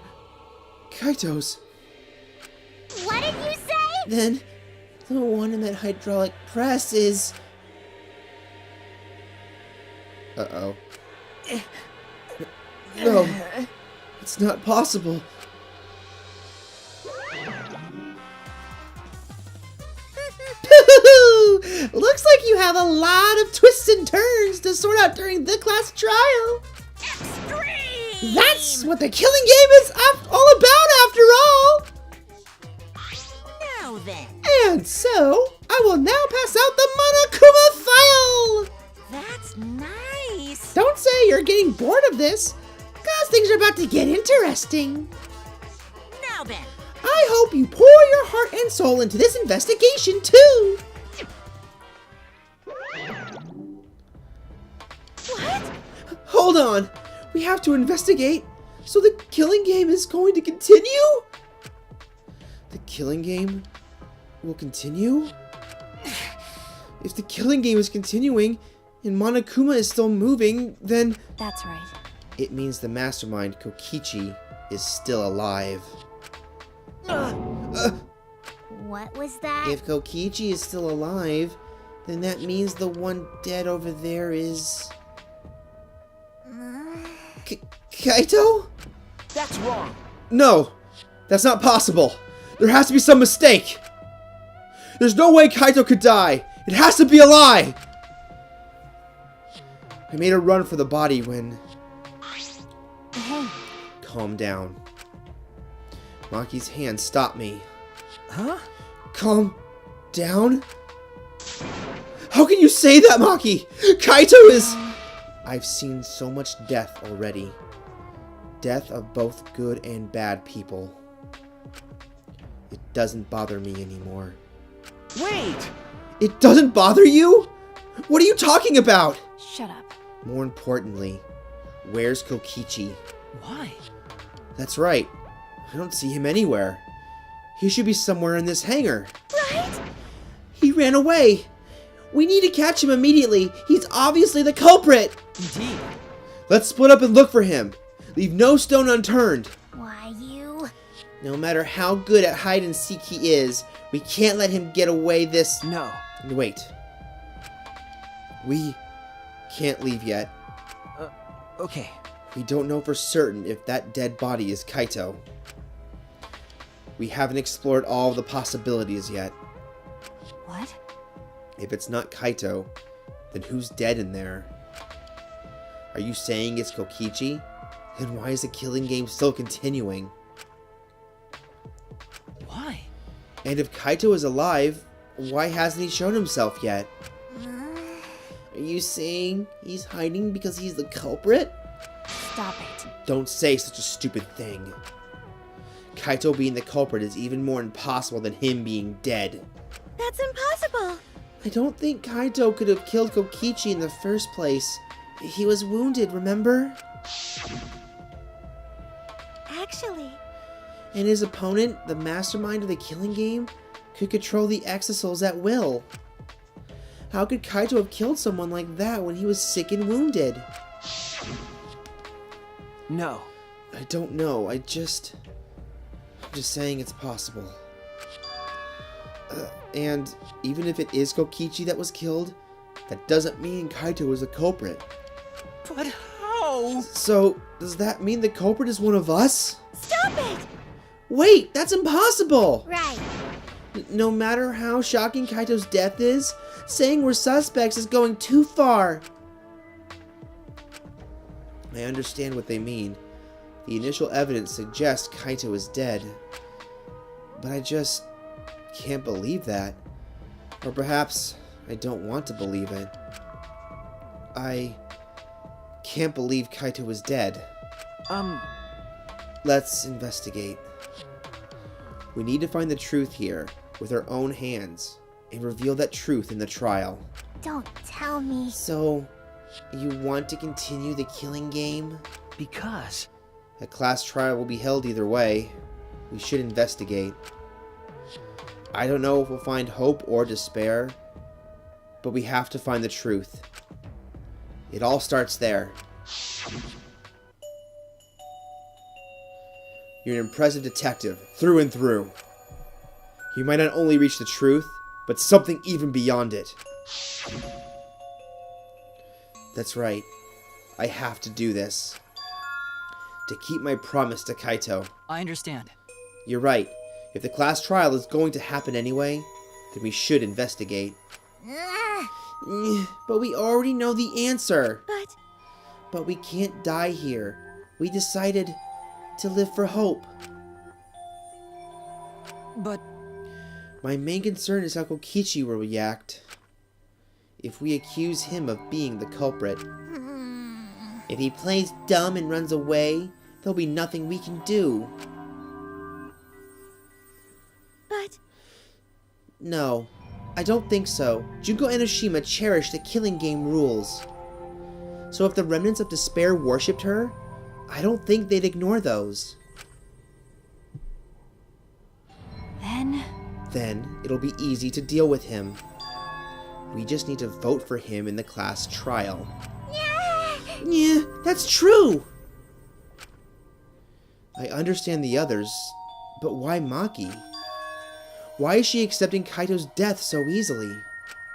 Kaito's. What did you say? Then, the one in that hydraulic press is... Uh-oh. No, it's not possible. Looks like you have a lot of twists and turns to sort out during the class trial. Extreme! That's what the killing game is all about, after all. Now then, And so, I will now pass out the Monokuma file. that's nice! Don't say you're getting bored of this, because things are about to get interesting. Now then, I hope you pour your heart and soul into this investigation, too. What? Hold on. We have to investigate. So the killing game is going to continue? The killing game will continue? If the killing game is continuing and Monokuma is still moving, then That's right. it means the mastermind Kokichi is still alive. What was that? If Kokichi is still alive, then that means the one dead over there is... Kaito? That's wrong. No, that's not possible. There has to be some mistake. There's no way Kaito could die. It has to be a lie. I made a run for the body when... Hey, Calm down. Maki's hand stopped me. Huh? Calm down? How can you say that, Maki? Kaito is... I've seen so much death already. Death of both good and bad people. It doesn't bother me anymore. Wait! It doesn't bother you? What are you talking about? shut up. More importantly, where's Kokichi? Why? That's right. I don't see him anywhere. He should be somewhere in this hangar. Right? He ran away. We need to catch him immediately. He's obviously the culprit. Indeed. Let's split up and look for him. Leave no stone unturned. Why you? No matter how good at hide and seek he is, we can't let him get away this... No. Wait. We can't leave yet. Okay. We don't know for certain if that dead body is Kaito. We haven't explored all of the possibilities yet. What? If it's not Kaito, then who's dead in there? Are you saying it's Kokichi? Then why is the killing game still continuing? Why? And if Kaito is alive, why hasn't he shown himself yet? Are you saying he's hiding because he's the culprit? Stop it. Don't say such a stupid thing. Kaito being the culprit is even more impossible than him being dead. That's impossible. I don't think Kaito could have killed Kokichi in the first place. He was wounded, remember? Actually, And his opponent, the mastermind of the killing game, could control the exosouls at will. How could Kaito have killed someone like that when he was sick and wounded? No. I don't know. I'm just saying it's possible. And even if it is Kokichi that was killed, that doesn't mean Kaito was the culprit. But how? So, does that mean the culprit is one of us? stop it! Wait, that's impossible! Right. No matter how shocking Kaito's death is, saying we're suspects is going too far. I understand what they mean. The initial evidence suggests Kaito is dead. But I just can't believe that. Or perhaps I don't want to believe it. I can't believe Kaito is dead. Let's investigate. We need to find the truth here with our own hands and reveal that truth in the trial. Don't tell me. So, you want to continue the killing game? Because A class trial will be held either way. We should investigate. I don't know if we'll find hope or despair, but we have to find the truth. It all starts there. You're an impressive detective, through and through. You might not only reach the truth, but something even beyond it. That's right. I have to do this. To keep my promise to Kaito. I understand. You're right. If the class trial is going to happen anyway, then we should investigate. But we already know the answer. But But we can't die here. We decided to live for hope. But My main concern is how Kokichi will react if we accuse him of being the culprit. If he plays dumb and runs away, there'll be nothing we can do. but No, I don't think so. Junko Enoshima cherished the killing game rules. So if the remnants of despair worshipped her, I don't think they'd ignore those. Then, Then it'll be easy to deal with him. We just need to vote for him in the class trial. Yeah, that's true. I understand the others, but why Maki? Why is she accepting Kaito's death so easily?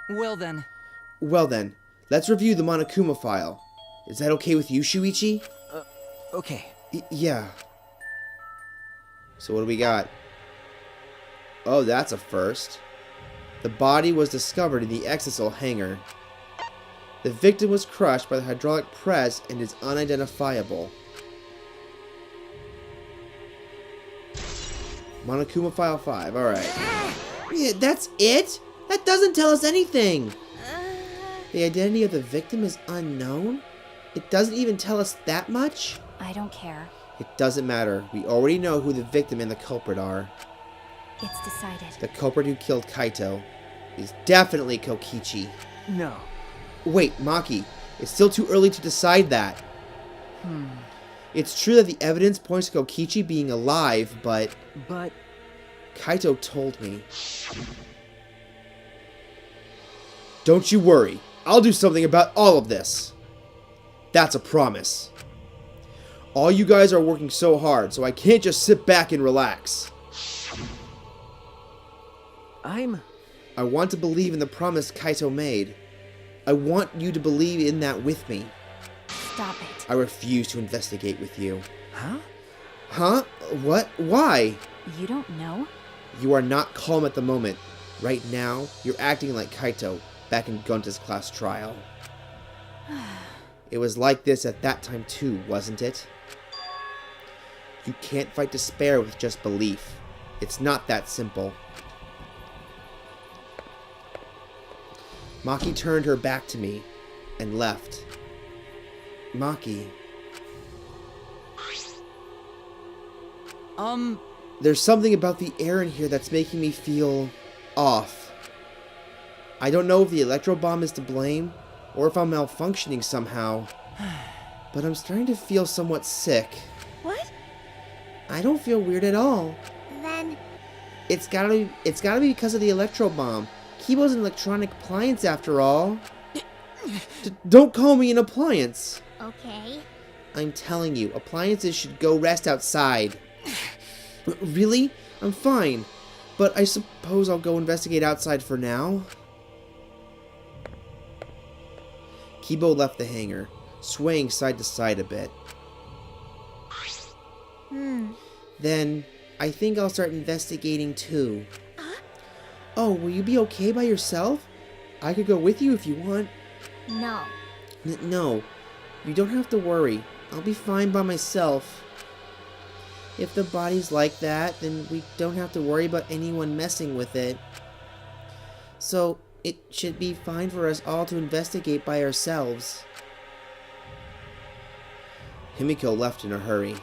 well then, Well then, let's review the Monokuma file. Is that okay with you, Shuichi? okay. Yeah. So what do we got? Oh, that's a first. The body was discovered in the exosoul hangar. The victim was crushed by the hydraulic press and is unidentifiable. Monokuma file 5, alright. Yeah, that's it? That doesn't tell us anything. The identity of the victim is unknown? It doesn't even tell us that much? I don't care. It doesn't matter. We already know who the victim and the culprit are. It's decided. The culprit who killed Kaito is definitely Kokichi. No. Wait, Maki, it's still too early to decide that. It's true that the evidence points to Kokichi being alive, but But Kaito told me. Don't you worry. I'll do something about all of this. That's a promise. All you guys are working so hard, so I can't just sit back and relax. I want to believe in the promise Kaito made. I want you to believe in that with me. Stop it. I refuse to investigate with you. Huh? Huh? What? Why? You don't know? You are not calm at the moment. Right now, you're acting like Kaito back in Gunta's class trial. It was like this at that time too, wasn't it? You can't fight despair with just belief. It's not that simple. Maki turned her back to me and left. Maki, There's something about the air in here that's making me feel off. I don't know if the electro bomb is to blame, or if I'm malfunctioning somehow, but I'm starting to feel somewhat sick. What? I don't feel weird at all. Then, It's gotta be because of the electro bomb. Kibo's an electronic appliance after all. Don't call me an appliance. okay. I'm telling you, appliances should go rest outside. Really? I'm fine. But I suppose I'll go investigate outside for now. Kibo left the hangar, swaying side to side a bit. Then, I think I'll start investigating too. Oh, will you be okay by yourself? I could go with you if you want. No. No, you don't have to worry. I'll be fine by myself. If the body's like that, then we don't have to worry about anyone messing with it. So, it should be fine for us all to investigate by ourselves. Himiko left in a hurry.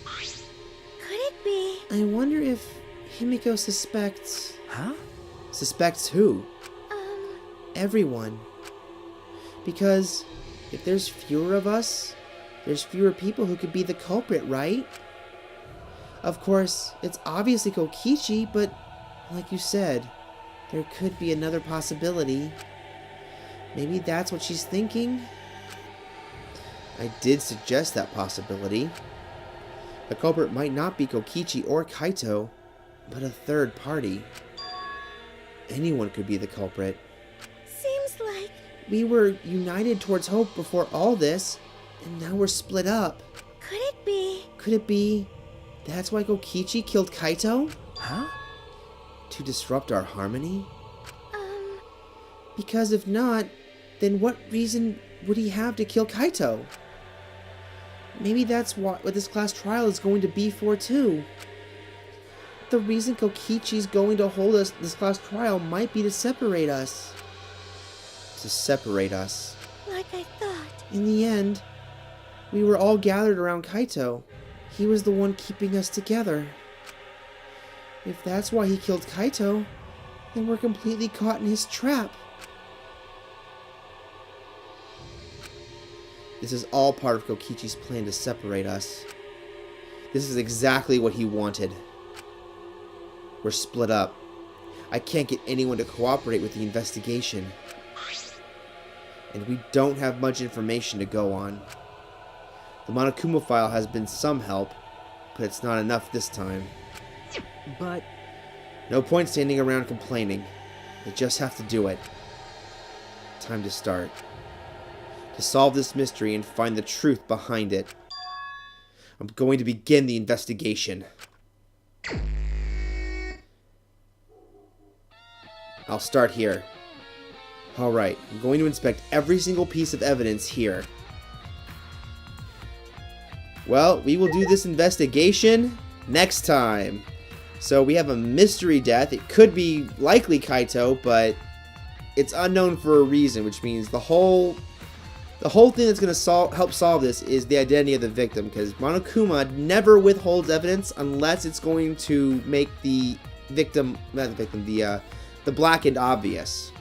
Could it be? I wonder if Himiko suspects... Huh? Suspects who? Everyone. Because if there's fewer of us, there's fewer people who could be the culprit, right? Of course, it's obviously Kokichi, but like you said, there could be another possibility. Maybe that's what she's thinking? I did suggest that possibility. The culprit might not be Kokichi or Kaito, but a third party. Anyone could be the culprit. Seems like... We were united towards hope before all this, and now we're split up. Could it be? Could it be that's why Kokichi killed Kaito? Huh? To disrupt our harmony? Because if not, then what reason would he have to kill Kaito? Maybe that's what this class trial is going to be for too. The reason Kokichi's going to hold us this class trial might be to separate us. To separate us. Like I thought. In the end, we were all gathered around Kaito. He was the one keeping us together. If that's why he killed Kaito, then we're completely caught in his trap. This is all part of Kokichi's plan to separate us. This is exactly what he wanted. We're split up. I can't get anyone to cooperate with the investigation. And we don't have much information to go on. The Monokuma file has been some help, but it's not enough this time. But... No point standing around complaining. We just have to do it. Time to start. To solve this mystery and find the truth behind it. I'm going to begin the investigation. I'll start here. Alright, I'm going to inspect every single piece of evidence here. Well, we will do this investigation next time. So we have a mystery death. It could be likely Kaito, but it's unknown for a reason, which means the whole thing that's going to help solve this is the identity of the victim, because Monokuma never withholds evidence unless it's going to make the blackened obvious.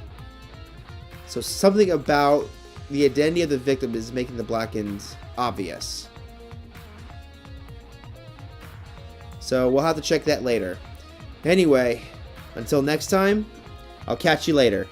So something about the identity of the victim is making the blackened obvious. So we'll have to check that later. Anyway, until next time, I'll catch you later.